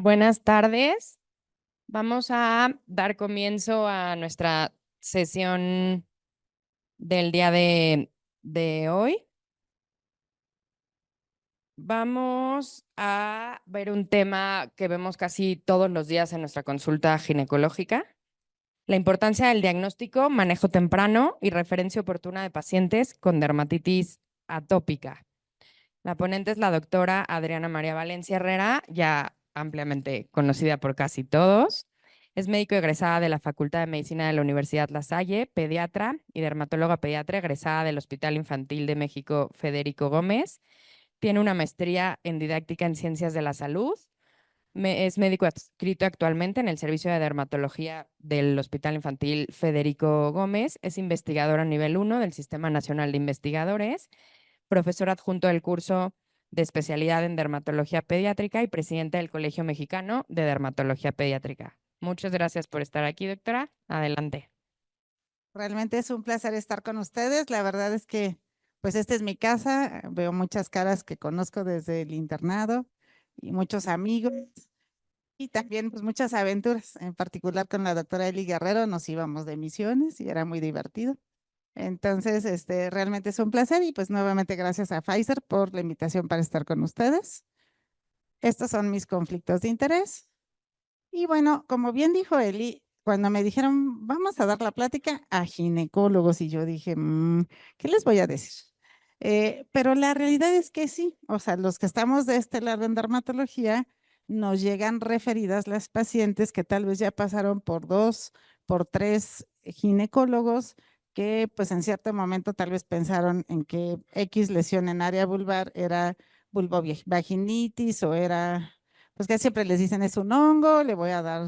Buenas tardes. Vamos a dar comienzo a nuestra sesión del día de hoy. Vamos a ver un tema que vemos casi todos los días en nuestra consulta ginecológica: la importancia del diagnóstico, manejo temprano y referencia oportuna de pacientes con dermatitis atópica. La ponente es la doctora Adriana María Valencia Herrera, ya ampliamente conocida por casi todos. Es médico egresada de la Facultad de Medicina de la Universidad La Salle, pediatra y dermatóloga pediatra egresada del Hospital Infantil de México Federico Gómez. Tiene una maestría en didáctica en ciencias de la salud. Es médico adscrito actualmente en el Servicio de Dermatología del Hospital Infantil Federico Gómez. Es investigador a nivel 1 del Sistema Nacional de Investigadores, profesor adjunto del curso de especialidad en dermatología pediátrica y presidente del Colegio Mexicano de Dermatología Pediátrica. Muchas gracias por estar aquí, doctora. Adelante. Realmente es un placer estar con ustedes. La verdad es que, pues, esta es mi casa. Veo muchas caras que conozco desde el internado y muchos amigos y también, pues, muchas aventuras. En particular con la doctora Eli Guerrero nos íbamos de misiones y era muy divertido. Entonces, realmente es un placer y pues nuevamente gracias a Pfizer por la invitación para estar con ustedes. Estos son mis conflictos de interés. Y bueno, como bien dijo Eli, cuando me dijeron, vamos a dar la plática a ginecólogos, y yo dije, ¿qué les voy a decir? Pero la realidad es que sí, o sea, los que estamos de este lado en dermatología, nos llegan referidas las pacientes que tal vez ya pasaron por 2, por 3 ginecólogos, que pues en cierto momento tal vez pensaron en que X lesión en área vulvar era vulvovaginitis o era pues que siempre les dicen es un hongo, le voy a dar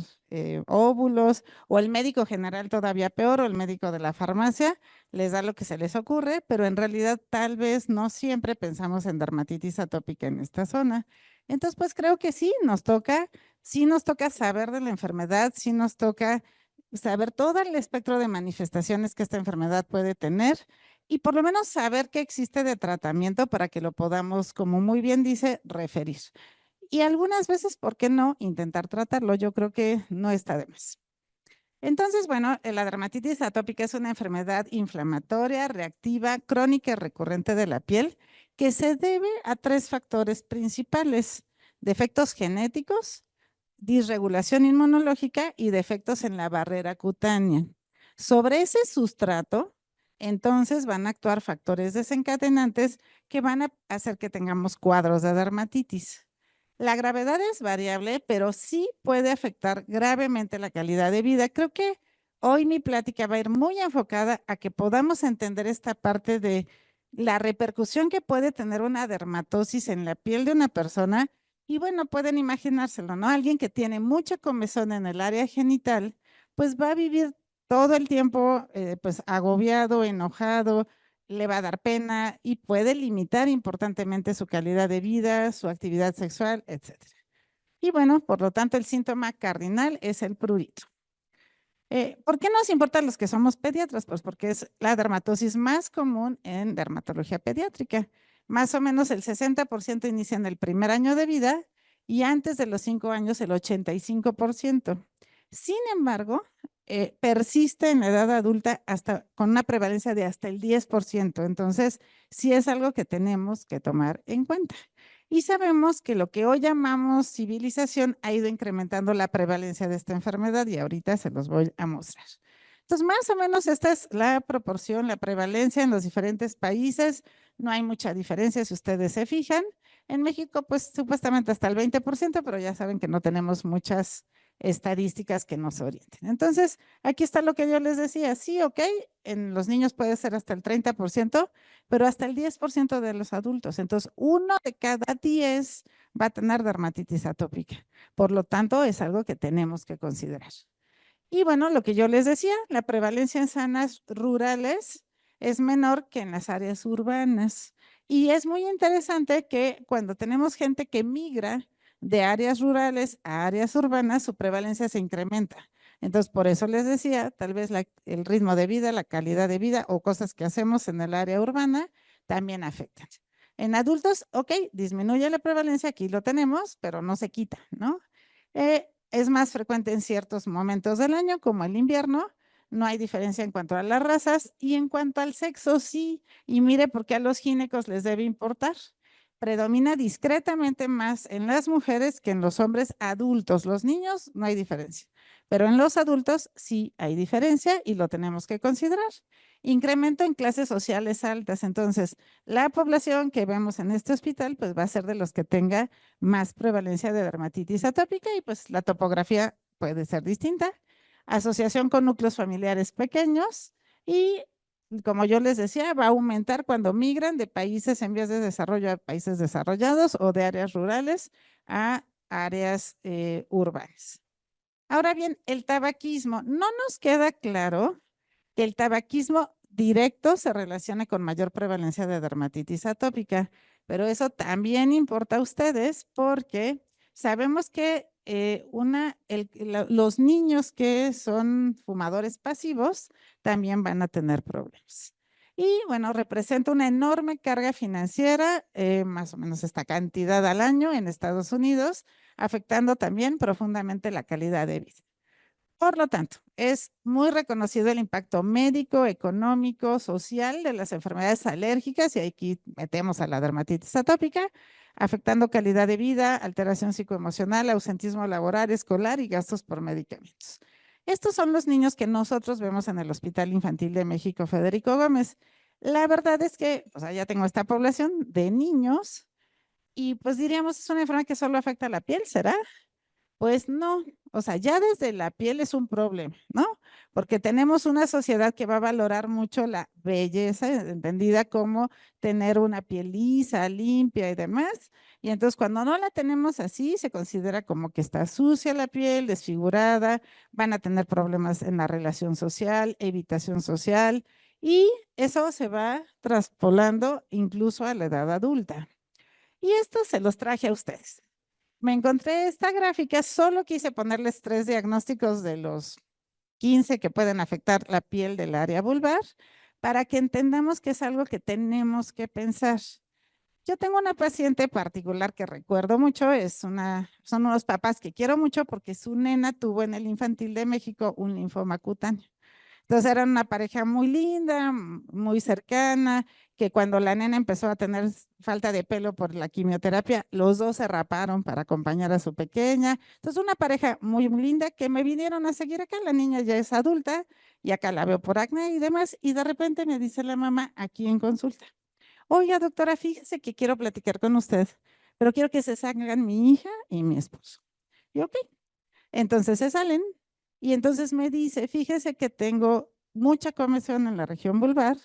óvulos, o el médico general todavía peor, o el médico de la farmacia, les da lo que se les ocurre, pero en realidad tal vez no siempre pensamos en dermatitis atópica en esta zona. Entonces, pues creo que sí nos toca saber de la enfermedad, sí nos toca saber todo el espectro de manifestaciones que esta enfermedad puede tener y por lo menos saber qué existe de tratamiento para que lo podamos, como muy bien dice, referir. Y algunas veces, ¿por qué no intentar tratarlo? Yo creo que no está de más. Entonces, bueno, la dermatitis atópica es una enfermedad inflamatoria, reactiva, crónica y recurrente de la piel que se debe a 3 factores principales: defectos genéticos, disregulación inmunológica y defectos en la barrera cutánea. Sobre ese sustrato, entonces van a actuar factores desencadenantes que van a hacer que tengamos cuadros de dermatitis. La gravedad es variable, pero sí puede afectar gravemente la calidad de vida. Creo que hoy mi plática va a ir muy enfocada a que podamos entender esta parte de la repercusión que puede tener una dermatosis en la piel de una persona. Y bueno, pueden imaginárselo, ¿no? Alguien que tiene mucha comezón en el área genital, pues va a vivir todo el tiempo pues agobiado, enojado, le va a dar pena y puede limitar importantemente su calidad de vida, su actividad sexual, etcétera. Y bueno, por lo tanto, el síntoma cardinal es el prurito. ¿Por qué nos importan los que somos pediatras? Pues porque es la dermatosis más común en dermatología pediátrica. Más o menos el 60% inicia en el primer año de vida y antes de los 5 años el 85%. Sin embargo, persiste en la edad adulta hasta con una prevalencia de hasta el 10%. Entonces, sí es algo que tenemos que tomar en cuenta. Y sabemos que lo que hoy llamamos civilización ha ido incrementando la prevalencia de esta enfermedad y ahorita se los voy a mostrar. Entonces, más o menos esta es la proporción, la prevalencia en los diferentes países. No hay mucha diferencia si ustedes se fijan. En México, pues supuestamente hasta el 20%, pero ya saben que no tenemos muchas estadísticas que nos orienten. Entonces, aquí está lo que yo les decía. Sí, ok, en los niños puede ser hasta el 30%, pero hasta el 10% de los adultos. Entonces, 1 de cada 10 va a tener dermatitis atópica. Por lo tanto, es algo que tenemos que considerar. Y bueno, lo que yo les decía, la prevalencia en zonas rurales es menor que en las áreas urbanas. Y es muy interesante que cuando tenemos gente que migra de áreas rurales a áreas urbanas, su prevalencia se incrementa. Entonces, por eso les decía, tal vez el ritmo de vida, la calidad de vida o cosas que hacemos en el área urbana también afectan. En adultos, ok, disminuye la prevalencia, aquí lo tenemos, pero no se quita, ¿no? Es más frecuente en ciertos momentos del año, como el invierno. No hay diferencia en cuanto a las razas y en cuanto al sexo, sí. Y mire por qué a los ginecos les debe importar. Predomina discretamente más en las mujeres que en los hombres adultos. Los niños no hay diferencia, pero en los adultos sí hay diferencia y lo tenemos que considerar. Incremento en clases sociales altas. Entonces, la población que vemos en este hospital, pues va a ser de los que tenga más prevalencia de dermatitis atópica y pues la topografía puede ser distinta. Asociación con núcleos familiares pequeños y como yo les decía, va a aumentar cuando migran de países en vías de desarrollo a países desarrollados o de áreas rurales a áreas urbanas. Ahora bien, el tabaquismo, no nos queda claro que el tabaquismo directo se relaciona con mayor prevalencia de dermatitis atópica, pero eso también importa a ustedes porque sabemos que los niños que son fumadores pasivos también van a tener problemas. Y bueno, representa una enorme carga financiera, más o menos esta cantidad al año en Estados Unidos, afectando también profundamente la calidad de vida. Por lo tanto, es muy reconocido el impacto médico, económico, social de las enfermedades alérgicas, y aquí metemos a la dermatitis atópica, afectando calidad de vida, alteración psicoemocional, ausentismo laboral, escolar y gastos por medicamentos. Estos son los niños que nosotros vemos en el Hospital Infantil de México Federico Gómez. La verdad es que, o sea, ya tengo esta población de niños y pues diríamos es una enfermedad que solo afecta a la piel, ¿será? Pues no, o sea, ya desde la piel es un problema, ¿no? Porque tenemos una sociedad que va a valorar mucho la belleza, entendida como tener una piel lisa, limpia y demás. Y entonces cuando no la tenemos así, se considera como que está sucia la piel, desfigurada, van a tener problemas en la relación social, evitación social, y eso se va traspolando incluso a la edad adulta. Y esto se los traje a ustedes. Me encontré esta gráfica, solo quise ponerles 3 diagnósticos de los 15 que pueden afectar la piel del área vulvar para que entendamos que es algo que tenemos que pensar. Yo tengo una paciente particular que recuerdo mucho, son unos papás que quiero mucho porque su nena tuvo en el Infantil de México un linfoma cutáneo. Entonces eran una pareja muy linda, muy cercana, que cuando la nena empezó a tener falta de pelo por la quimioterapia, los dos se raparon para acompañar a su pequeña. Entonces una pareja muy linda que me vinieron a seguir acá. La niña ya es adulta y acá la veo por acné y demás. Y de repente me dice la mamá aquí en consulta, oiga doctora, fíjese que quiero platicar con usted, pero quiero que se salgan mi hija y mi esposo. Y ok, entonces se salen y entonces me dice, fíjese que tengo mucha comezón en la región vulvar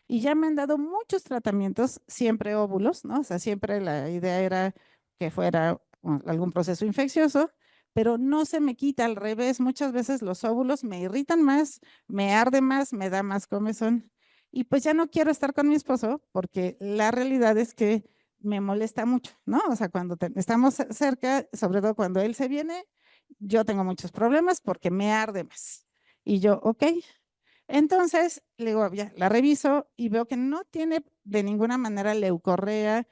y ya me han dado muchos tratamientos, siempre óvulos, ¿no? O sea, siempre la idea era que fuera algún proceso infeccioso, pero no se me quita, al revés, muchas veces los óvulos me irritan más, me arde más, me da más comezón. Y pues ya no quiero estar con mi esposo porque la realidad es que me molesta mucho, ¿no? O sea, cuando estamos cerca, sobre todo cuando él se viene, yo tengo muchos problemas porque me arde más. Y yo, ok. Entonces, le digo, ya, la reviso y veo que no tiene de ninguna manera leucorrea,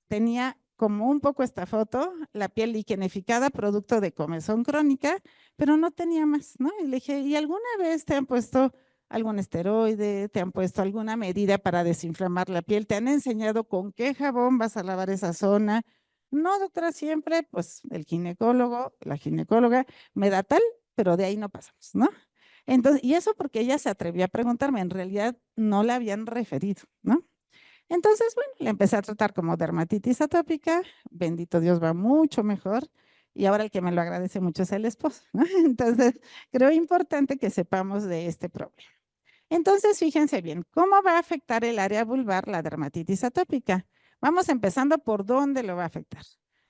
tenía como un poco esta foto, la piel liquenificada, producto de comezón crónica, pero no tenía más, ¿no? Y le dije, ¿y alguna vez te han puesto algún esteroide, te han puesto alguna medida para desinflamar la piel? ¿Te han enseñado con qué jabón vas a lavar esa zona? No, doctora, siempre, pues el ginecólogo, la ginecóloga me da tal, pero de ahí no pasamos, ¿no? Entonces, y eso porque ella se atrevió a preguntarme, en realidad no la habían referido, ¿no? Entonces, bueno, le empecé a tratar como dermatitis atópica, bendito Dios, va mucho mejor, y ahora el que me lo agradece mucho es el esposo, ¿no? Entonces, creo importante que sepamos de este problema. Entonces, fíjense bien, ¿cómo va a afectar el área vulvar la dermatitis atópica? Vamos empezando por dónde lo va a afectar.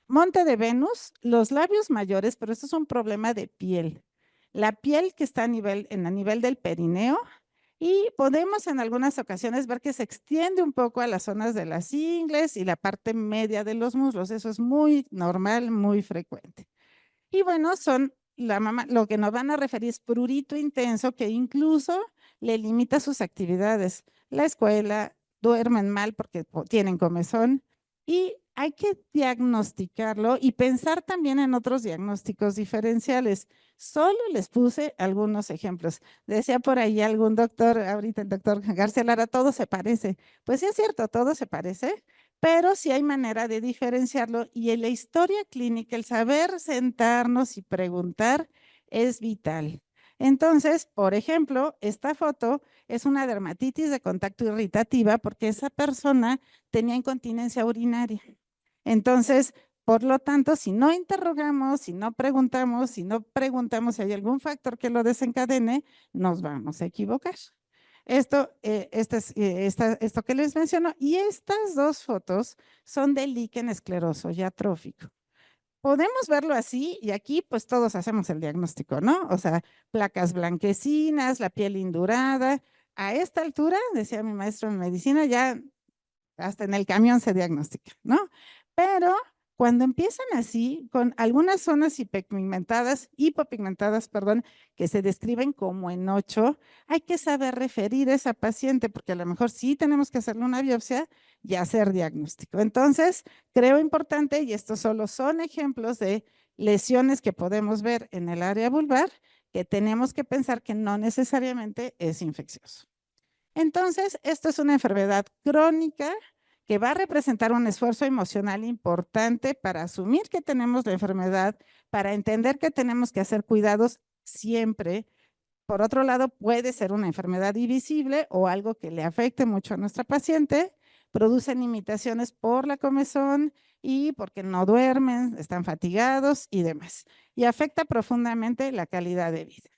Monte de Venus, los labios mayores, pero esto es un problema de piel. La piel que está a nivel del perineo, y podemos en algunas ocasiones ver que se extiende un poco a las zonas de las ingles y la parte media de los muslos. Eso es muy normal, muy frecuente. Y bueno, lo que nos van a referir es prurito intenso que incluso le limita sus actividades. La escuela, duermen mal porque tienen comezón y hay que diagnosticarlo y pensar también en otros diagnósticos diferenciales. Solo les puse algunos ejemplos. Decía por ahí algún doctor, ahorita el doctor García Lara, todo se parece. Pues sí es cierto, todo se parece, pero sí hay manera de diferenciarlo y en la historia clínica, el saber sentarnos y preguntar es vital. Entonces, por ejemplo, esta foto es una dermatitis de contacto irritativa porque esa persona tenía incontinencia urinaria. Entonces, por lo tanto, si no interrogamos, si no preguntamos si hay algún factor que lo desencadene, nos vamos a equivocar. Esto que les menciono, y estas dos fotos son de líquen escleroso y atrófico. Podemos verlo así y aquí pues todos hacemos el diagnóstico, ¿no? O sea, placas blanquecinas, la piel indurada. A esta altura, decía mi maestro en medicina, ya hasta en el camión se diagnostica, ¿no? Pero cuando empiezan así, con algunas zonas hipopigmentadas, perdón, que se describen como en 8, hay que saber referir a esa paciente, porque a lo mejor sí tenemos que hacerle una biopsia y hacer diagnóstico. Entonces, creo importante, y estos solo son ejemplos de lesiones que podemos ver en el área vulvar, que tenemos que pensar que no necesariamente es infeccioso. Entonces, esto es una enfermedad crónica que va a representar un esfuerzo emocional importante para asumir que tenemos la enfermedad, para entender que tenemos que hacer cuidados siempre. Por otro lado, puede ser una enfermedad invisible o algo que le afecte mucho a nuestra paciente. Producen limitaciones por la comezón y porque no duermen, están fatigados y demás. Y afecta profundamente la calidad de vida.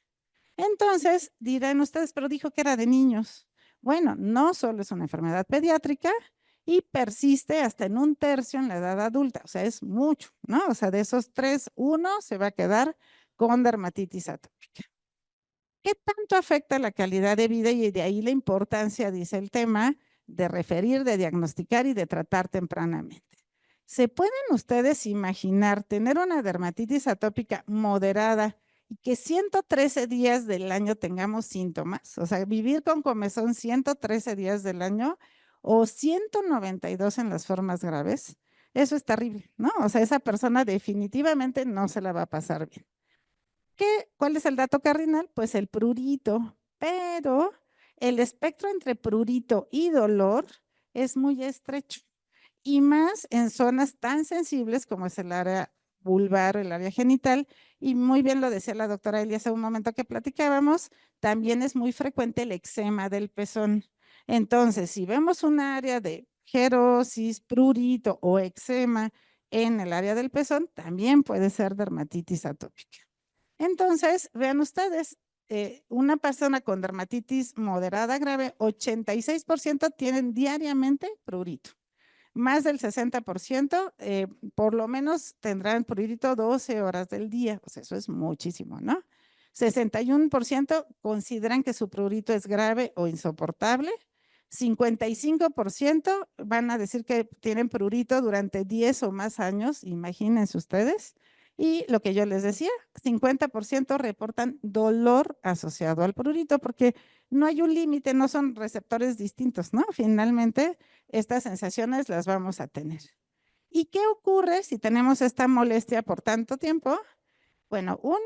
Entonces, dirán ustedes, pero dijo que era de niños. Bueno, no solo es una enfermedad pediátrica y persiste hasta en 1/3 en la edad adulta, o sea, es mucho, ¿no? O sea, de esos 3, 1 se va a quedar con dermatitis atópica. ¿Qué tanto afecta la calidad de vida? Y de ahí la importancia, dice el tema, de referir, de diagnosticar y de tratar tempranamente. ¿Se pueden ustedes imaginar tener una dermatitis atópica moderada y que 113 días del año tengamos síntomas? O sea, vivir con comezón 113 días del año o 192 en las formas graves. Eso es terrible, ¿no? O sea, esa persona definitivamente no se la va a pasar bien. ¿Cuál es el dato cardinal? Pues el prurito, pero el espectro entre prurito y dolor es muy estrecho y más en zonas tan sensibles como es el área vulvar, el área genital, y muy bien lo decía la doctora Elia hace un momento que platicábamos, también es muy frecuente el eczema del pezón. Entonces, si vemos un área de xerosis, prurito o eczema en el área del pezón, también puede ser dermatitis atópica. Entonces, vean ustedes, una persona con dermatitis moderada grave, 86% tienen diariamente prurito. Más del 60%, por lo menos tendrán prurito 12 horas del día. O sea, eso es muchísimo, ¿no? 61% consideran que su prurito es grave o insoportable. 55% van a decir que tienen prurito durante 10 o más años, imagínense ustedes. Y lo que yo les decía, 50% reportan dolor asociado al prurito, porque no hay un límite, no son receptores distintos, ¿no? Finalmente, estas sensaciones las vamos a tener. ¿Y qué ocurre si tenemos esta molestia por tanto tiempo? Bueno, uno,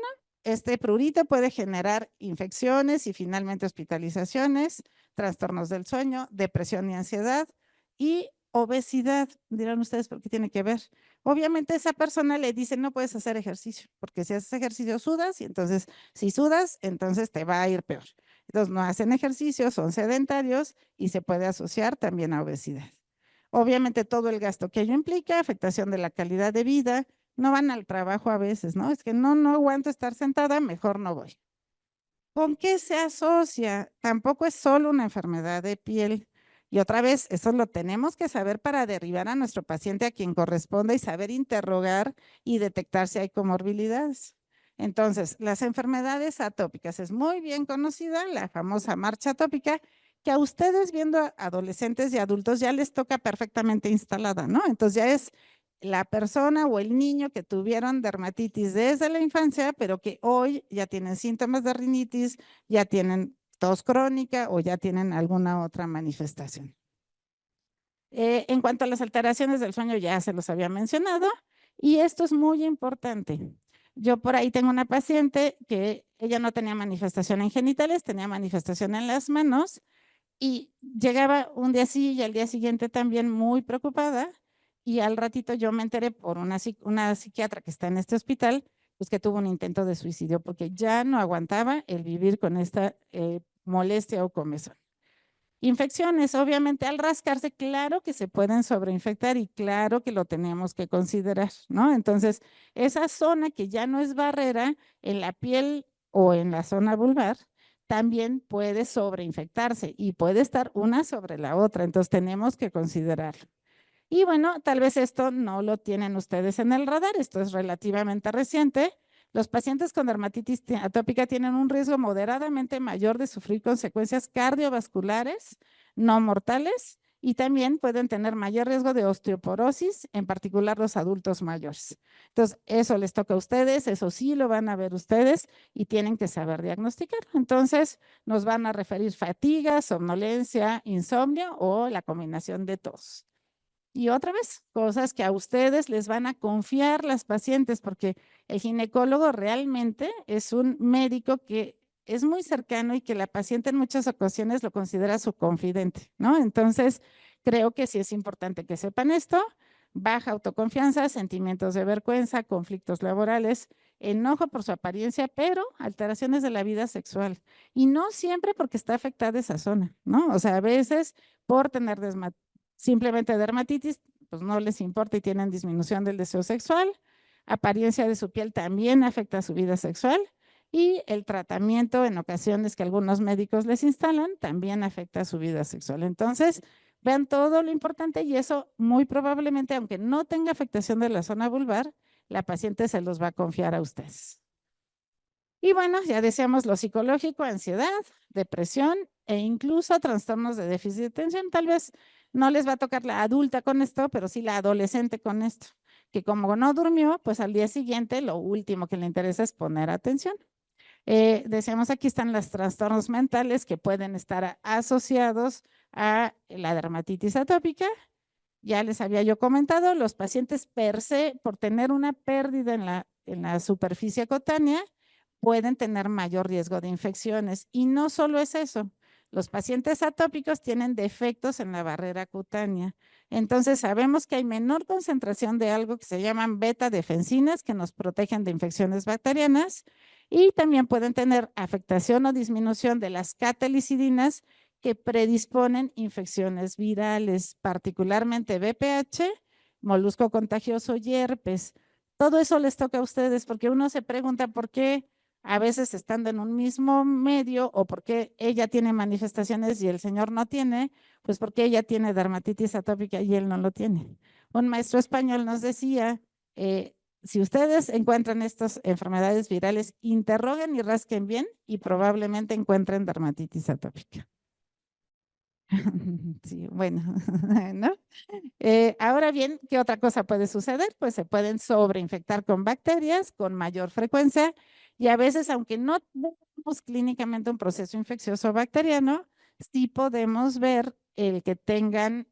este prurito puede generar infecciones y finalmente hospitalizaciones, trastornos del sueño, depresión y ansiedad y obesidad. Dirán ustedes, ¿por qué tiene que ver? Obviamente esa persona le dice, no puedes hacer ejercicio, porque si haces ejercicio sudas y entonces si sudas, entonces te va a ir peor. Entonces no hacen ejercicio, son sedentarios y se puede asociar también a obesidad. Obviamente todo el gasto que ello implica, afectación de la calidad de vida, no van al trabajo a veces, ¿no? Es que no aguanto estar sentada, mejor no voy. ¿Con qué se asocia? Tampoco es solo una enfermedad de piel. Y otra vez, eso lo tenemos que saber para derivar a nuestro paciente a quien corresponda y saber interrogar y detectar si hay comorbilidades. Entonces, las enfermedades atópicas es muy bien conocida, la famosa marcha atópica, que a ustedes viendo a adolescentes y adultos ya les toca perfectamente instalada, ¿no? Entonces ya es la persona o el niño que tuvieron dermatitis desde la infancia, pero que hoy ya tienen síntomas de rinitis, ya tienen tos crónica o ya tienen alguna otra manifestación. En cuanto a las alteraciones del sueño, ya se los había mencionado, y esto es muy importante. Yo por ahí tengo una paciente que ella no tenía manifestación en genitales, tenía manifestación en las manos, y llegaba un día sí y al día siguiente también muy preocupada, y al ratito yo me enteré por una psiquiatra que está en este hospital, pues que tuvo un intento de suicidio porque ya no aguantaba el vivir con esta molestia o comezón. Infecciones, obviamente al rascarse, claro que se pueden sobreinfectar y claro que lo tenemos que considerar, ¿no? Entonces, esa zona que ya no es barrera en la piel o en la zona vulvar, también puede sobreinfectarse y puede estar una sobre la otra, entonces tenemos que considerarlo. Y bueno, tal vez esto no lo tienen ustedes en el radar, esto es relativamente reciente. Los pacientes con dermatitis atópica tienen un riesgo moderadamente mayor de sufrir consecuencias cardiovasculares no mortales y también pueden tener mayor riesgo de osteoporosis, en particular los adultos mayores. Entonces, eso les toca a ustedes, eso sí lo van a ver ustedes y tienen que saber diagnosticar. Entonces, nos van a referir fatiga, somnolencia, insomnio o la combinación de todos. Y otra vez, cosas que a ustedes les van a confiar las pacientes, porque el ginecólogo realmente es un médico que es muy cercano y que la paciente en muchas ocasiones lo considera su confidente, ¿no? Entonces, creo que sí es importante que sepan esto. Baja autoconfianza, sentimientos de vergüenza, conflictos laborales, enojo por su apariencia, pero alteraciones de la vida sexual. Y no siempre porque está afectada esa zona, ¿no? O sea, a veces por tener simplemente dermatitis, pues no les importa y tienen disminución del deseo sexual. Apariencia de su piel también afecta su vida sexual y el tratamiento en ocasiones que algunos médicos les instalan también afecta su vida sexual. Entonces, vean todo lo importante y eso muy probablemente, aunque no tenga afectación de la zona vulvar, la paciente se los va a confiar a ustedes. Y bueno, ya decíamos lo psicológico, ansiedad, depresión e incluso trastornos de déficit de atención. Tal vez no les va a tocar la adulta con esto, pero sí la adolescente con esto, que como no durmió, pues al día siguiente lo último que le interesa es poner atención. Decíamos aquí están los trastornos mentales que pueden estar asociados a la dermatitis atópica. Ya les había yo comentado, los pacientes per se, por tener una pérdida en la superficie cutánea, pueden tener mayor riesgo de infecciones. Y no solo es eso, los pacientes atópicos tienen defectos en la barrera cutánea. Entonces sabemos que hay menor concentración de algo que se llaman beta-defensinas que nos protegen de infecciones bacterianas y también pueden tener afectación o disminución de las catalicidinas que predisponen infecciones virales, particularmente VPH, molusco contagioso y herpes. Todo eso les toca a ustedes porque uno se pregunta por qué a veces estando en un mismo medio o por qué ella tiene manifestaciones y el señor no tiene, pues porque ella tiene dermatitis atópica y él no lo tiene. Un maestro español nos decía, si ustedes encuentran estas enfermedades virales, interroguen y rasquen bien y probablemente encuentren dermatitis atópica. Sí, bueno, ¿no? Ahora bien, ¿qué otra cosa puede suceder? Pues se pueden sobreinfectar con bacterias con mayor frecuencia y a veces, aunque no vemos clínicamente un proceso infeccioso bacteriano, sí podemos ver el que tengan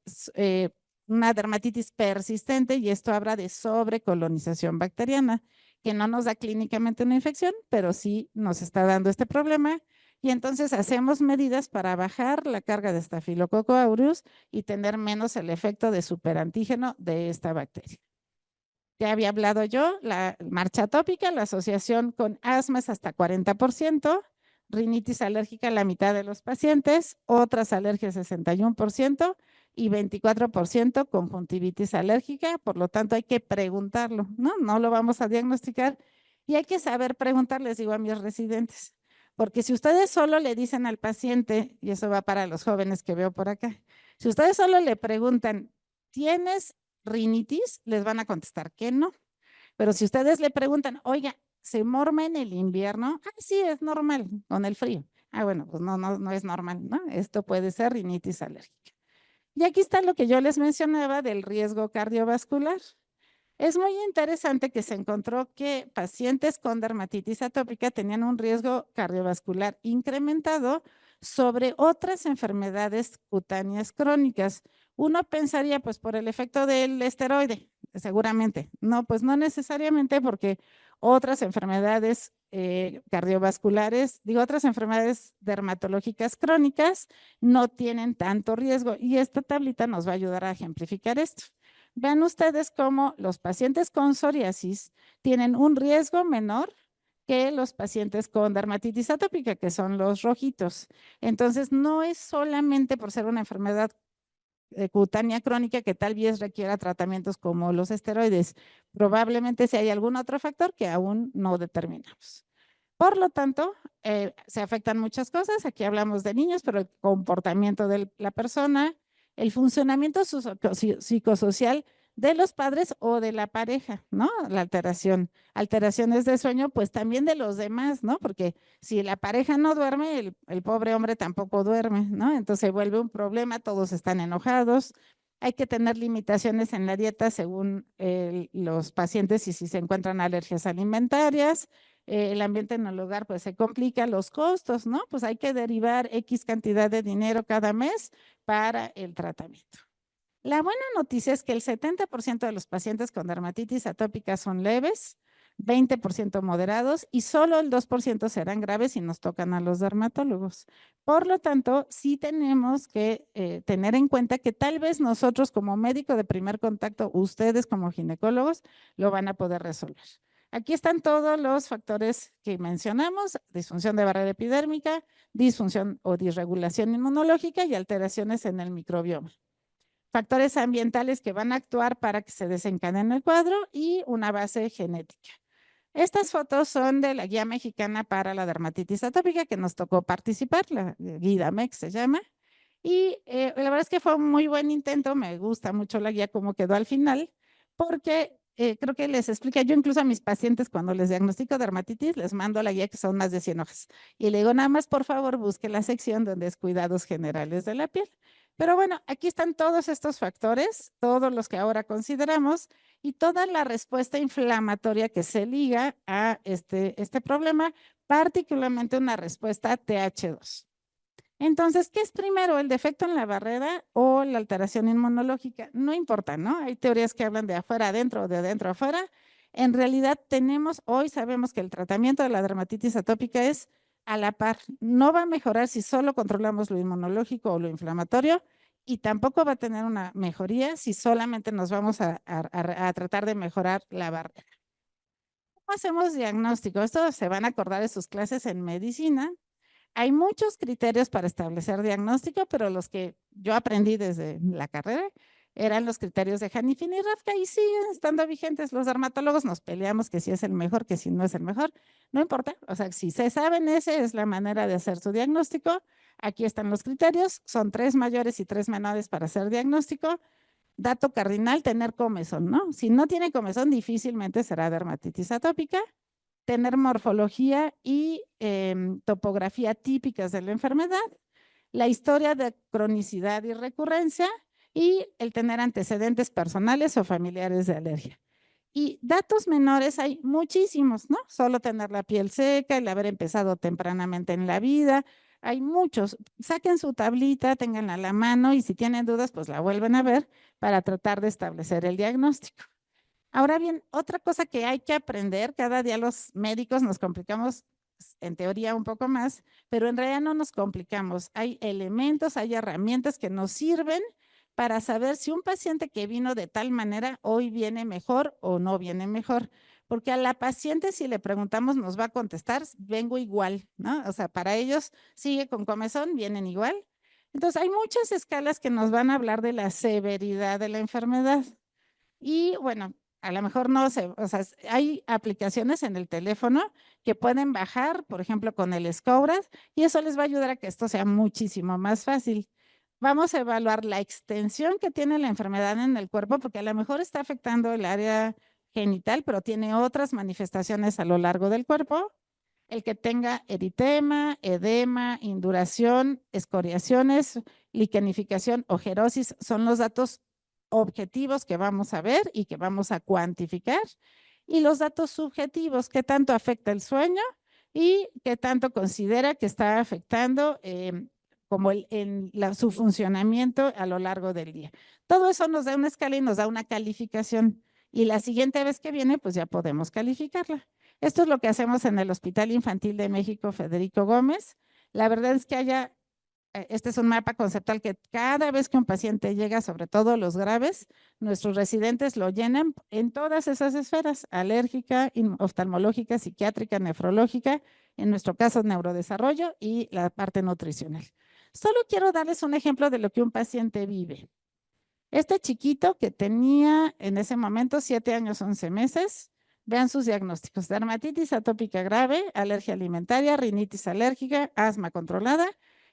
una dermatitis persistente y esto habla de sobrecolonización bacteriana, que no nos da clínicamente una infección, pero sí nos está dando este problema. Y entonces hacemos medidas para bajar la carga de Staphylococcus aureus y tener menos el efecto de superantígeno de esta bacteria. Ya había hablado yo, la marcha atópica, la asociación con asma es hasta 40%, rinitis alérgica la mitad de los pacientes, otras alergias 61% y 24% conjuntivitis alérgica, por lo tanto hay que preguntarlo, ¿no? No lo vamos a diagnosticar y hay que saber preguntar, les digo a mis residentes, porque si ustedes solo le dicen al paciente, y eso va para los jóvenes que veo por acá, si ustedes solo le preguntan, ¿tienes rinitis? Les van a contestar que no. Pero si ustedes le preguntan, oiga, ¿se morma en el invierno? Ah, sí, es normal, con el frío. Ah, bueno, pues no es normal, ¿no? Esto puede ser rinitis alérgica. Y aquí está lo que yo les mencionaba del riesgo cardiovascular. Es muy interesante que se encontró que pacientes con dermatitis atópica tenían un riesgo cardiovascular incrementado sobre otras enfermedades cutáneas crónicas. Uno pensaría, pues, por el efecto del esteroide, seguramente. No, pues no necesariamente, porque otras enfermedades cardiovasculares, digo, otras enfermedades dermatológicas crónicas no tienen tanto riesgo. Y esta tablita nos va a ayudar a ejemplificar esto. Vean ustedes cómo los pacientes con psoriasis tienen un riesgo menor que los pacientes con dermatitis atópica, que son los rojitos. Entonces, no es solamente por ser una enfermedad cutánea crónica que tal vez requiera tratamientos como los esteroides. Probablemente si hay algún otro factor que aún no determinamos. Por lo tanto, se afectan muchas cosas. Aquí hablamos de niños, pero el comportamiento de la persona, el funcionamiento psicosocial de los padres o de la pareja, ¿no? La alteración. Alteraciones de sueño, pues también de los demás, ¿no? Porque si la pareja no duerme, el pobre hombre tampoco duerme, ¿no? Entonces se vuelve un problema, todos están enojados. Hay que tener limitaciones en la dieta según los pacientes y si se encuentran alergias alimentarias. El ambiente en el hogar pues se complica, los costos, ¿no? Pues hay que derivar X cantidad de dinero cada mes para el tratamiento. La buena noticia es que el 70% de los pacientes con dermatitis atópica son leves, 20% moderados y solo el 2% serán graves si nos tocan a los dermatólogos. Por lo tanto, sí tenemos que tener en cuenta que tal vez nosotros como médico de primer contacto, ustedes como ginecólogos, lo van a poder resolver. Aquí están todos los factores que mencionamos: disfunción de barrera epidérmica, disfunción o disregulación inmunológica y alteraciones en el microbioma. Factores ambientales que van a actuar para que se desencadene el cuadro y una base genética. Estas fotos son de la Guía Mexicana para la Dermatitis Atópica que nos tocó participar, la Guía MEX se llama. Y la verdad es que fue un muy buen intento, me gusta mucho la guía cómo quedó al final, porque creo que les explica, yo incluso a mis pacientes cuando les diagnostico dermatitis, les mando la guía que son más de 100 hojas. Y le digo, nada más, por favor, busque la sección donde es cuidados generales de la piel. Pero bueno, aquí están todos estos factores, todos los que ahora consideramos y toda la respuesta inflamatoria que se liga a este problema, particularmente una respuesta TH2. Entonces, ¿qué es primero, el defecto en la barrera o la alteración inmunológica? No importa, ¿no? Hay teorías que hablan de afuera adentro o de adentro a afuera. En realidad hoy sabemos que el tratamiento de la dermatitis atópica es a la par. No va a mejorar si solo controlamos lo inmunológico o lo inflamatorio y tampoco va a tener una mejoría si solamente nos vamos a tratar de mejorar la barrera. ¿Cómo hacemos diagnóstico? Esto se van a acordar de sus clases en medicina. Hay muchos criterios para establecer diagnóstico, pero los que yo aprendí desde la carrera eran los criterios de Hanifin y Rafka y siguen estando vigentes. Los dermatólogos nos peleamos que si es el mejor, que si no es el mejor. No importa, o sea, si se saben, esa es la manera de hacer su diagnóstico. Aquí están los criterios, son 3 mayores y 3 menores para hacer diagnóstico. Dato cardinal, tener comezón, ¿no? Si no tiene comezón, difícilmente será dermatitis atópica. Tener morfología y topografía típicas de la enfermedad, la historia de cronicidad y recurrencia y el tener antecedentes personales o familiares de alergia. Y datos menores hay muchísimos, ¿no? Solo tener la piel seca, el haber empezado tempranamente en la vida, hay muchos. Saquen su tablita, tenganla a la mano y si tienen dudas, pues la vuelven a ver para tratar de establecer el diagnóstico. Ahora bien, otra cosa que hay que aprender, cada día los médicos nos complicamos en teoría un poco más, pero en realidad no nos complicamos. Hay elementos, hay herramientas que nos sirven para saber si un paciente que vino de tal manera hoy viene mejor o no viene mejor. Porque a la paciente si le preguntamos nos va a contestar, vengo igual, ¿no? O sea, para ellos sigue con comezón, vienen igual. Entonces hay muchas escalas que nos van a hablar de la severidad de la enfermedad. Y bueno, a lo mejor no sé, o sea, hay aplicaciones en el teléfono que pueden bajar, por ejemplo, con el Scouras, y eso les va a ayudar a que esto sea muchísimo más fácil. Vamos a evaluar la extensión que tiene la enfermedad en el cuerpo, porque a lo mejor está afectando el área genital, pero tiene otras manifestaciones a lo largo del cuerpo. El que tenga eritema, edema, induración, escoriaciones, liquenificación, ojerosis, son los datos objetivos que vamos a ver y que vamos a cuantificar. Y los datos subjetivos, qué tanto afecta el sueño, y qué tanto considera que está afectando como su funcionamiento a lo largo del día. Todo eso nos da una escala y nos da una calificación. Y la siguiente vez que viene, pues ya podemos calificarla. Esto es lo que hacemos en el Hospital Infantil de México Federico Gómez. La verdad es que este es un mapa conceptual que cada vez que un paciente llega, sobre todo los graves, nuestros residentes lo llenan en todas esas esferas: alérgica, oftalmológica, psiquiátrica, nefrológica, en nuestro caso neurodesarrollo y la parte nutricional. Solo quiero darles un ejemplo de lo que un paciente vive. Este chiquito que tenía en ese momento 7 años, 11 meses, vean sus diagnósticos: dermatitis atópica grave, alergia alimentaria, rinitis alérgica, asma controlada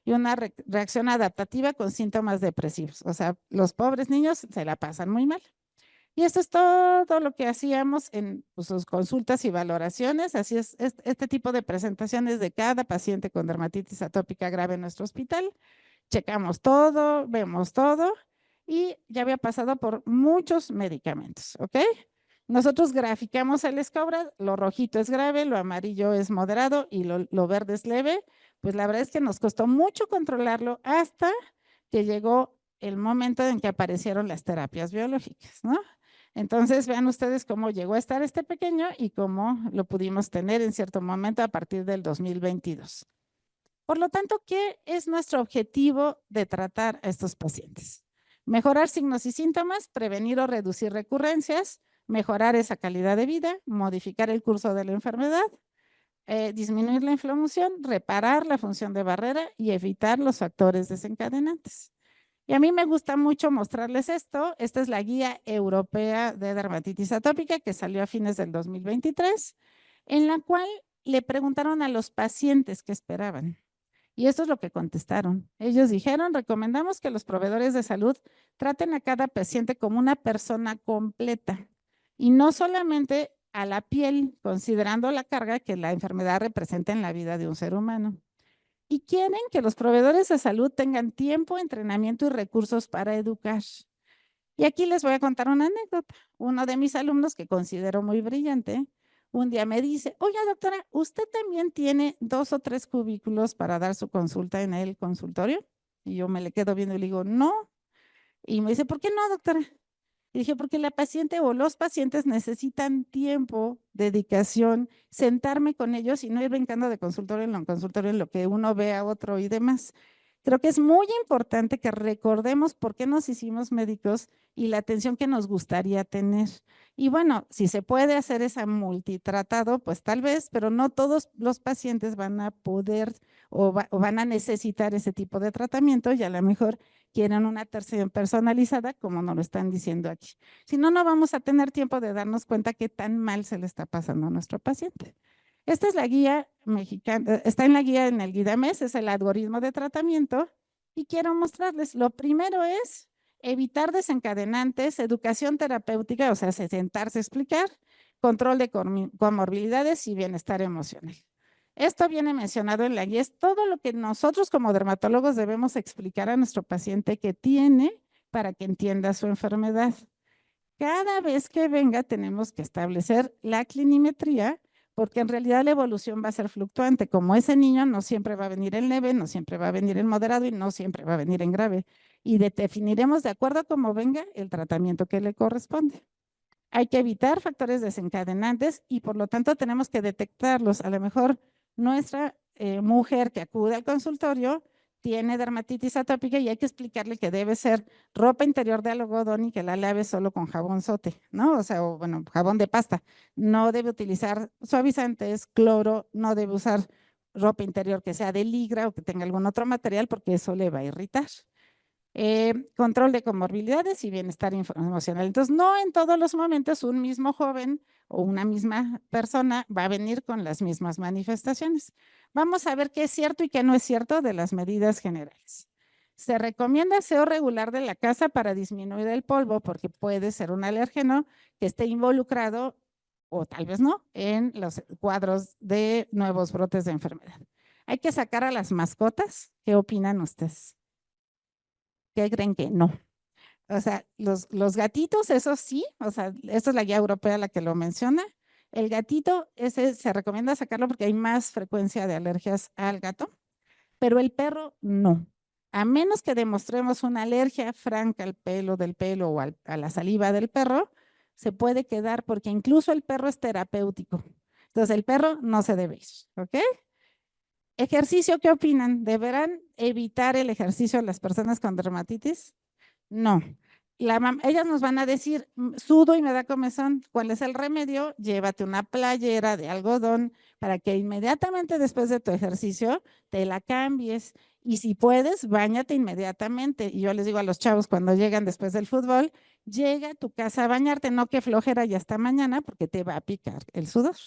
y una reacción adaptativa con síntomas depresivos. O sea, los pobres niños se la pasan muy mal. Y esto es todo lo que hacíamos en sus consultas y valoraciones. Así es, este tipo de presentaciones de cada paciente con dermatitis atópica grave en nuestro hospital. Checamos todo, vemos todo y ya había pasado por muchos medicamentos, ¿ok? Nosotros graficamos el SCOBRA, lo rojito es grave, lo amarillo es moderado y lo verde es leve. Pues la verdad es que nos costó mucho controlarlo hasta que llegó el momento en que aparecieron las terapias biológicas, ¿no? Entonces, vean ustedes cómo llegó a estar este pequeño y cómo lo pudimos tener en cierto momento a partir del 2022. Por lo tanto, ¿qué es nuestro objetivo de tratar a estos pacientes? Mejorar signos y síntomas, prevenir o reducir recurrencias, mejorar esa calidad de vida, modificar el curso de la enfermedad, disminuir la inflamación, reparar la función de barrera y evitar los factores desencadenantes. Y a mí me gusta mucho mostrarles esto. Esta es la Guía Europea de Dermatitis Atópica que salió a fines del 2023, en la cual le preguntaron a los pacientes qué esperaban. Y esto es lo que contestaron. Ellos dijeron: recomendamos que los proveedores de salud traten a cada paciente como una persona completa y no solamente a la piel, considerando la carga que la enfermedad representa en la vida de un ser humano. Y quieren que los proveedores de salud tengan tiempo, entrenamiento y recursos para educar. Y aquí les voy a contar una anécdota. Uno de mis alumnos, que considero muy brillante, un día me dice: oiga, doctora, ¿usted también tiene 2 o 3 cubículos para dar su consulta en el consultorio? Y yo me le quedo viendo y le digo: no. Y me dice: ¿por qué no, doctora? Y dije: porque la paciente o los pacientes necesitan tiempo, dedicación, sentarme con ellos y no ir brincando de consultorio en consultorio en lo que uno ve a otro y demás. Creo que es muy importante que recordemos por qué nos hicimos médicos y la atención que nos gustaría tener. Y bueno, si se puede hacer esa multitratado, pues tal vez, pero no todos los pacientes van a poder o van a necesitar ese tipo de tratamiento, y a lo mejor quieren una atención personalizada, como nos lo están diciendo aquí. Si no, no vamos a tener tiempo de darnos cuenta qué tan mal se le está pasando a nuestro paciente. Esta es la guía mexicana, está en la guía en el GUIDAMES, es el algoritmo de tratamiento, y quiero mostrarles. Lo primero es evitar desencadenantes, educación terapéutica, o sea, sentarse a explicar, control de comorbilidades y bienestar emocional. Esto viene mencionado en la guía, es todo lo que nosotros como dermatólogos debemos explicar a nuestro paciente que tiene para que entienda su enfermedad. Cada vez que venga tenemos que establecer la clinimetría, porque en realidad la evolución va a ser fluctuante. Como ese niño no siempre va a venir en leve, no siempre va a venir en moderado y no siempre va a venir en grave. Y definiremos de acuerdo a cómo venga el tratamiento que le corresponde. Hay que evitar factores desencadenantes y por lo tanto tenemos que detectarlos. A lo mejor nuestra mujer que acude al consultorio tiene dermatitis atópica y hay que explicarle que debe ser ropa interior de algodón y que la lave solo con jabón sote, ¿no? O sea, bueno, jabón de pasta. No debe utilizar suavizantes, cloro, no debe usar ropa interior que sea de ligra o que tenga algún otro material porque eso le va a irritar. Control de comorbilidades y bienestar emocional. Entonces, no en todos los momentos un mismo joven o una misma persona va a venir con las mismas manifestaciones. Vamos a ver qué es cierto y qué no es cierto de las medidas generales. Se recomienda aseo regular de la casa para disminuir el polvo, porque puede ser un alérgeno que esté involucrado, o tal vez no, en los cuadros de nuevos brotes de enfermedad. Hay que sacar a las mascotas. ¿Qué opinan ustedes? ¿Qué creen que no? O sea, los gatitos, eso sí, o sea, esta es la guía europea la que lo menciona. El gatito, ese se recomienda sacarlo porque hay más frecuencia de alergias al gato, pero el perro no. A menos que demostremos una alergia franca al pelo del pelo o a la saliva del perro, se puede quedar porque incluso el perro es terapéutico. Entonces el perro no se debe ir, ¿ok? Ejercicio, ¿qué opinan? ¿Deberán evitar el ejercicio las personas con dermatitis? No. Ellas nos van a decir, sudo y me da comezón. ¿Cuál es el remedio? Llévate una playera de algodón para que inmediatamente después de tu ejercicio te la cambies. Y si puedes, báñate inmediatamente. Y yo les digo a los chavos cuando llegan después del fútbol, llega a tu casa a bañarte, no que flojera ya hasta mañana porque te va a picar el sudor.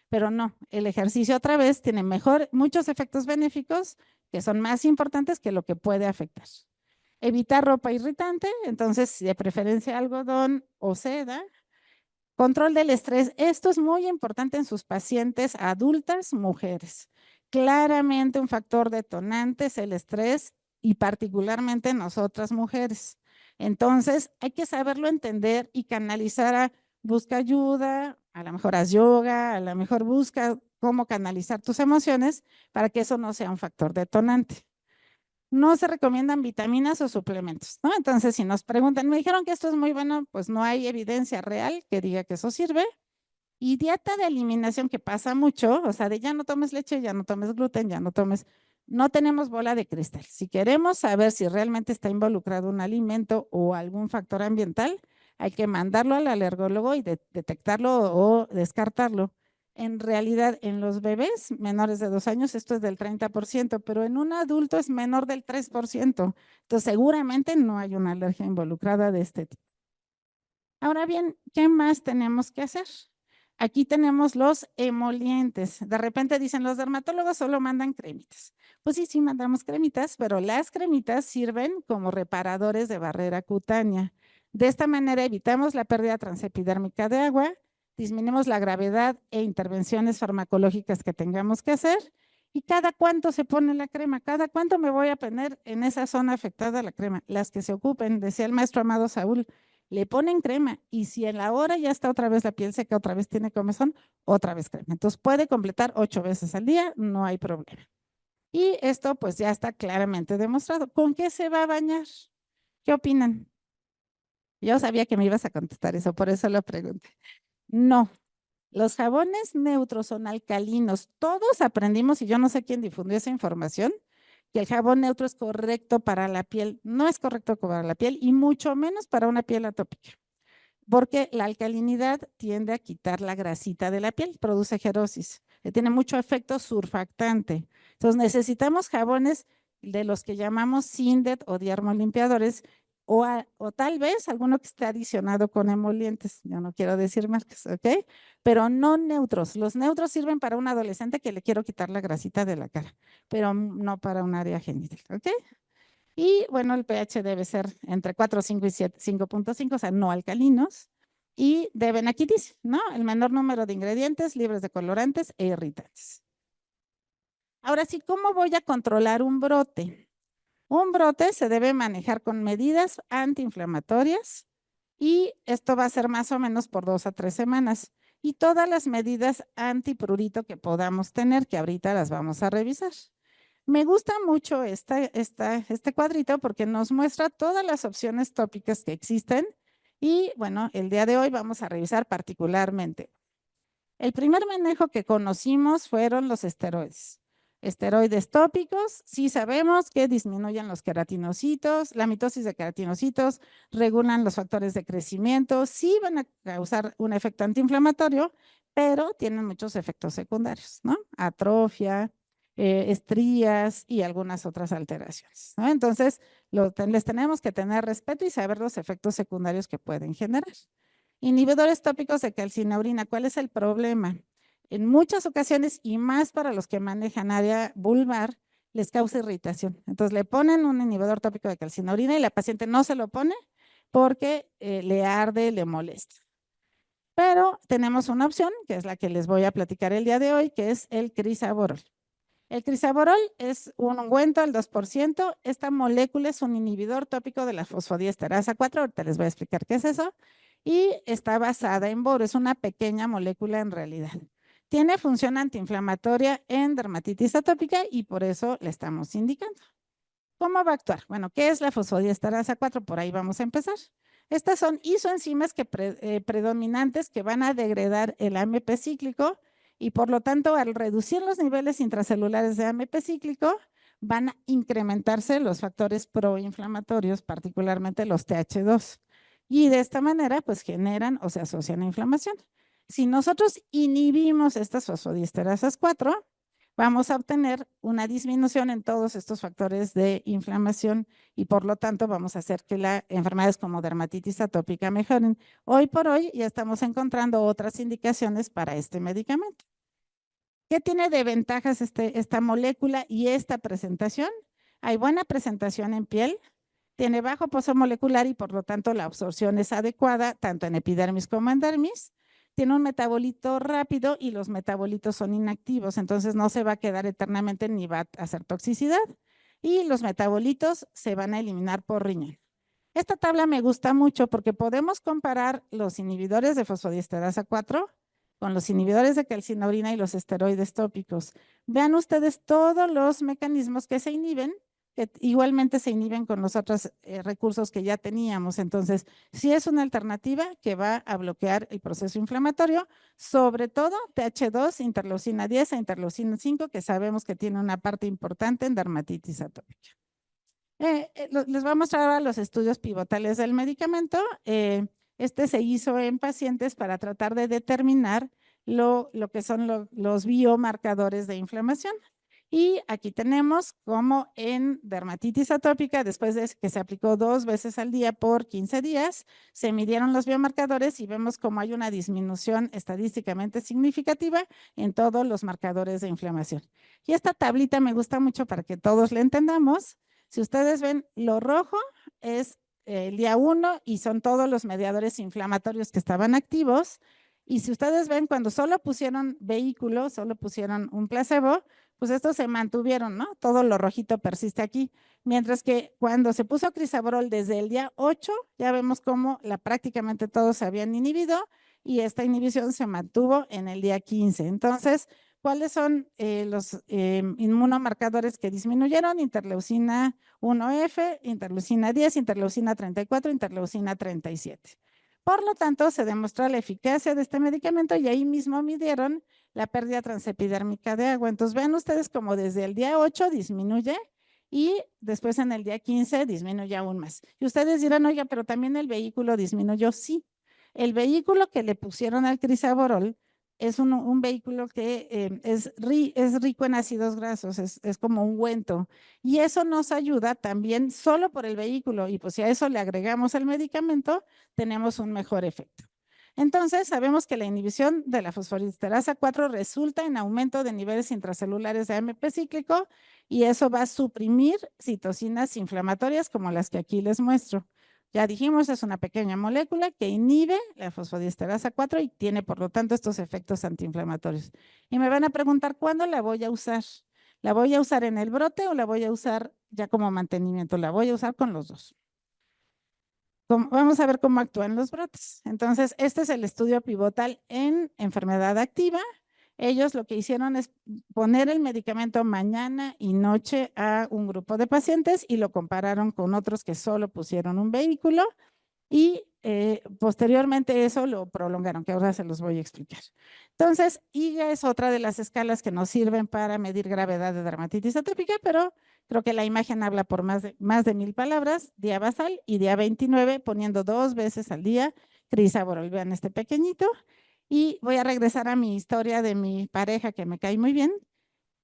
Pero no, el ejercicio otra vez tiene muchos efectos benéficos que son más importantes que lo que puede afectar. Evitar ropa irritante, entonces de preferencia algodón o seda. Control del estrés, esto es muy importante en sus pacientes adultas, mujeres. Claramente un factor detonante es el estrés y particularmente en nosotras mujeres. Entonces hay que saberlo entender y canalizar busca ayuda, a lo mejor haz yoga, a lo mejor busca cómo canalizar tus emociones para que eso no sea un factor detonante. No se recomiendan vitaminas o suplementos, ¿no? Entonces, si nos preguntan, me dijeron que esto es muy bueno, pues no hay evidencia real que diga que eso sirve. Y dieta de eliminación que pasa mucho, o sea, de ya no tomes leche, ya no tomes gluten, ya no tomes, no tenemos bola de cristal. Si queremos saber si realmente está involucrado un alimento o algún factor ambiental, hay que mandarlo al alergólogo y detectarlo o descartarlo. En realidad, en los bebés menores de 2 años, esto es del 30%, pero en un adulto es menor del 3%. Entonces, seguramente no hay una alergia involucrada de este tipo. Ahora bien, ¿qué más tenemos que hacer? Aquí tenemos los emolientes. De repente dicen los dermatólogos solo mandan cremitas. Pues sí, sí mandamos cremitas, pero las cremitas sirven como reparadores de barrera cutánea. De esta manera evitamos la pérdida transepidérmica de agua, disminuimos la gravedad e intervenciones farmacológicas que tengamos que hacer. ¿Y cada cuánto se pone la crema? ¿Cada cuánto me voy a poner en esa zona afectada la crema? Las que se ocupen, decía el maestro Amado Saúl, le ponen crema y si en la hora ya está otra vez la piel seca, otra vez tiene comezón, otra vez crema. Entonces puede completar 8 veces al día, no hay problema. Y esto pues ya está claramente demostrado. ¿Con qué se va a bañar? ¿Qué opinan? Yo sabía que me ibas a contestar eso, por eso lo pregunté. No, los jabones neutros son alcalinos. Todos aprendimos, y yo no sé quién difundió esa información, que el jabón neutro es correcto para la piel. No es correcto para la piel y mucho menos para una piel atópica, porque la alcalinidad tiende a quitar la grasita de la piel, produce gerosis, tiene mucho efecto surfactante. Entonces necesitamos jabones de los que llamamos Sindet o diarmolimpiadores o tal vez alguno que esté adicionado con emolientes, yo no quiero decir marcas, ¿ok? Pero no neutros. Los neutros sirven para un adolescente que le quiero quitar la grasita de la cara, pero no para un área genital, ¿ok? Y bueno, el pH debe ser entre 4,5 y 5,5, o sea, no alcalinos. Y deben, aquí dice, ¿no? El menor número de ingredientes libres de colorantes e irritantes. Ahora sí, ¿cómo voy a controlar un brote? Un brote se debe manejar con medidas antiinflamatorias y esto va a ser más o menos por 2 a 3 semanas. Y todas las medidas antiprurito que podamos tener, que ahorita las vamos a revisar. Me gusta mucho este cuadrito porque nos muestra todas las opciones tópicas que existen y bueno, el día de hoy vamos a revisar particularmente. El primer manejo que conocimos fueron los esteroides. Esteroides tópicos, sí sabemos que disminuyen los queratinocitos, la mitosis de queratinocitos, regulan los factores de crecimiento, sí van a causar un efecto antiinflamatorio, pero tienen muchos efectos secundarios, ¿no? Atrofia, estrías y algunas otras alteraciones, ¿no? Entonces, les tenemos que tener respeto y saber los efectos secundarios que pueden generar. Inhibidores tópicos de calcineurin, ¿cuál es el problema? En muchas ocasiones, y más para los que manejan área vulvar, les causa irritación. Entonces le ponen un inhibidor tópico de calcineurin y la paciente no se lo pone porque le arde, le molesta. Pero tenemos una opción, que es la que les voy a platicar el día de hoy, que es el crisaborol. El crisaborol es un ungüento al 2%. Esta molécula es un inhibidor tópico de la fosfodiesterasa 4. Ahorita les voy a explicar qué es eso. y está basada en boro, es una pequeña molécula en realidad. Tiene función antiinflamatoria en dermatitis atópica y por eso le estamos indicando. ¿Cómo va a actuar? Bueno, ¿qué es la fosfodiesterasa 4? Por ahí vamos a empezar. Estas son isoenzimas predominantes que van a degradar el AMP cíclico y por lo tanto al reducir los niveles intracelulares de AMP cíclico van a incrementarse los factores proinflamatorios, particularmente los TH2. Y de esta manera pues generan o se asocian a inflamación. Si nosotros inhibimos estas fosfodiesterasas 4, vamos a obtener una disminución en todos estos factores de inflamación y por lo tanto vamos a hacer que las enfermedades como dermatitis atópica mejoren. Hoy por hoy ya estamos encontrando otras indicaciones para este medicamento. ¿Qué tiene de ventajas esta molécula y esta presentación? Hay buena presentación en piel, tiene bajo peso molecular y por lo tanto la absorción es adecuada tanto en epidermis como en dermis. Tiene un metabolito rápido y los metabolitos son inactivos, entonces no se va a quedar eternamente ni va a hacer toxicidad. Y los metabolitos se van a eliminar por riñón. Esta tabla me gusta mucho porque podemos comparar los inhibidores de fosfodiesterasa 4 con los inhibidores de calcinurina y los esteroides tópicos. Vean ustedes todos los mecanismos que se inhiben, que igualmente se inhiben con los otros recursos que ya teníamos. Entonces, sí es una alternativa que va a bloquear el proceso inflamatorio, sobre todo TH2, interleucina 10 e interleucina 5, que sabemos que tiene una parte importante en dermatitis atópica. Les voy a mostrar ahora los estudios pivotales del medicamento. Este se hizo en pacientes para tratar de determinar lo que son los biomarcadores de inflamación. Y aquí tenemos como en dermatitis atópica, después de que se aplicó 2 veces al día por 15 días, se midieron los biomarcadores y vemos como hay una disminución estadísticamente significativa en todos los marcadores de inflamación. Y esta tablita me gusta mucho para que todos la entendamos. Si ustedes ven, lo rojo es el día 1 y son todos los mediadores inflamatorios que estaban activos. Y si ustedes ven, cuando solo pusieron vehículo, solo pusieron un placebo, pues estos se mantuvieron, ¿no? Todo lo rojito persiste aquí. Mientras que cuando se puso crisaborol desde el día 8, ya vemos cómo prácticamente todos se habían inhibido y esta inhibición se mantuvo en el día 15. Entonces, ¿cuáles son los inmunomarcadores que disminuyeron? Interleucina 1F, interleucina 10, interleucina 34, interleucina 37. Por lo tanto, se demostró la eficacia de este medicamento y ahí mismo midieron la pérdida transepidérmica de agua. Entonces, vean ustedes como desde el día 8 disminuye y después en el día 15 disminuye aún más. Y ustedes dirán, oiga, pero también el vehículo disminuyó. Sí, el vehículo que le pusieron al crisaborol es un vehículo que es rico en ácidos grasos, es como un ungüento. Y eso nos ayuda también solo por el vehículo. Y pues si a eso le agregamos el medicamento, tenemos un mejor efecto. Entonces, sabemos que la inhibición de la fosfodiesterasa 4 resulta en aumento de niveles intracelulares de AMP cíclico y eso va a suprimir citocinas inflamatorias como las que aquí les muestro. Ya dijimos, es una pequeña molécula que inhibe la fosfodiesterasa 4 y tiene, por lo tanto, estos efectos antiinflamatorios. Y me van a preguntar, ¿cuándo la voy a usar? ¿La voy a usar en el brote o la voy a usar ya como mantenimiento? La voy a usar con los dos. Vamos a ver cómo actúan los brotes. Entonces, este es el estudio pivotal en enfermedad activa. Ellos lo que hicieron es poner el medicamento mañana y noche a un grupo de pacientes y lo compararon con otros que solo pusieron un vehículo y posteriormente eso lo prolongaron, que ahora se los voy a explicar. Entonces, IGA es otra de las escalas que nos sirven para medir gravedad de dermatitis atópica, pero creo que la imagen habla por más de 1000 palabras. Día basal y día 29, poniendo 2 veces al día crisaborol. Vean este pequeñito. Y voy a regresar a mi historia de mi pareja que me cae muy bien.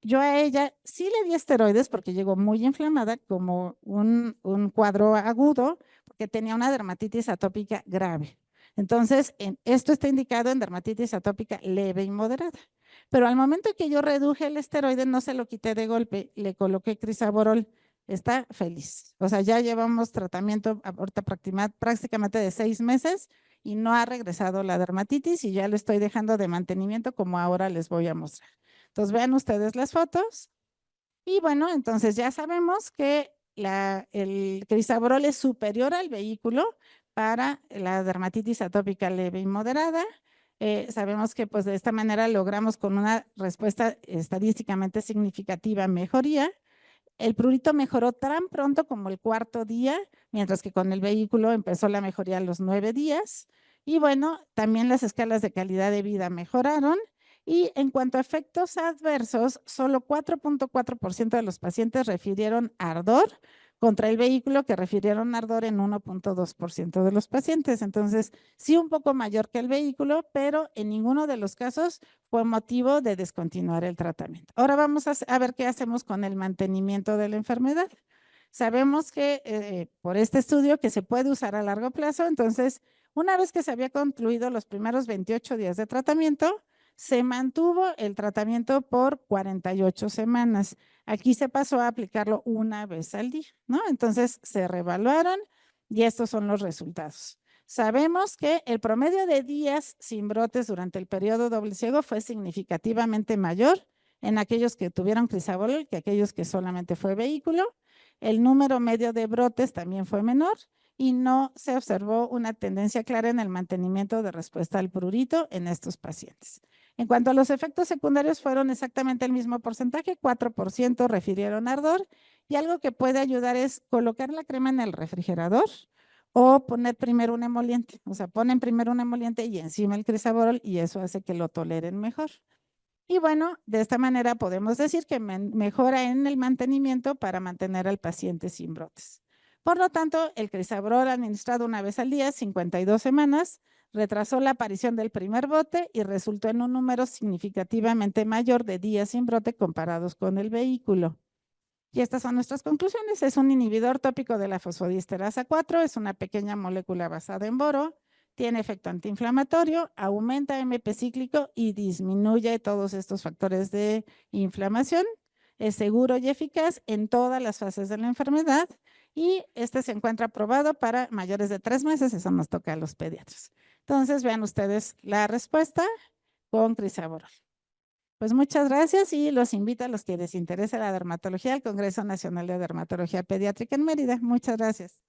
Yo a ella sí le di esteroides porque llegó muy inflamada, como un cuadro agudo, porque tenía una dermatitis atópica grave. Entonces, esto está indicado en dermatitis atópica leve y moderada. Pero al momento que yo reduje el esteroide, no se lo quité de golpe, le coloqué crisaborol. Está feliz. O sea, ya llevamos tratamiento ahorita prácticamente de 6 meses y no ha regresado la dermatitis y ya lo estoy dejando de mantenimiento como ahora les voy a mostrar. Entonces, vean ustedes las fotos. Y bueno, entonces ya sabemos que el crisaborol es superior al vehículo, para la dermatitis atópica leve y moderada. Sabemos que pues de esta manera logramos con una respuesta estadísticamente significativa mejoría. El prurito mejoró tan pronto como el cuarto día, mientras que con el vehículo empezó la mejoría a los 9 días. Y bueno, también las escalas de calidad de vida mejoraron. Y en cuanto a efectos adversos, solo 4.4% de los pacientes refirieron ardor contra el vehículo, que refirieron ardor en 1.2% de los pacientes. Entonces, sí un poco mayor que el vehículo, pero en ninguno de los casos fue motivo de descontinuar el tratamiento. Ahora vamos a ver qué hacemos con el mantenimiento de la enfermedad. Sabemos que por este estudio que se puede usar a largo plazo, entonces, una vez que se había concluido los primeros 28 días de tratamiento, se mantuvo el tratamiento por 48 semanas. Aquí se pasó a aplicarlo una vez al día, ¿no? Entonces se reevaluaron y estos son los resultados. Sabemos que el promedio de días sin brotes durante el periodo doble ciego fue significativamente mayor en aquellos que tuvieron crisaborol que aquellos que solamente fue vehículo. El número medio de brotes también fue menor y no se observó una tendencia clara en el mantenimiento de respuesta al prurito en estos pacientes. En cuanto a los efectos secundarios, fueron exactamente el mismo porcentaje, 4% refirieron ardor, y algo que puede ayudar es colocar la crema en el refrigerador o poner primero un emoliente. O sea, ponen primero un emoliente y encima el crisaborol y eso hace que lo toleren mejor. Y bueno, de esta manera podemos decir que mejora en el mantenimiento para mantener al paciente sin brotes. Por lo tanto, el crisaborol administrado una vez al día, 52 semanas, retrasó la aparición del primer brote y resultó en un número significativamente mayor de días sin brote comparados con el vehículo. Y estas son nuestras conclusiones. Es un inhibidor tópico de la fosfodiesterasa 4, es una pequeña molécula basada en boro, tiene efecto antiinflamatorio, aumenta MP cíclico y disminuye todos estos factores de inflamación. Es seguro y eficaz en todas las fases de la enfermedad y este se encuentra aprobado para mayores de 3 meses, eso nos toca a los pediatras. Entonces, vean ustedes la respuesta con crisaborol. Pues muchas gracias y los invito a los que les interese la dermatología al Congreso Nacional de Dermatología Pediátrica en Mérida. Muchas gracias.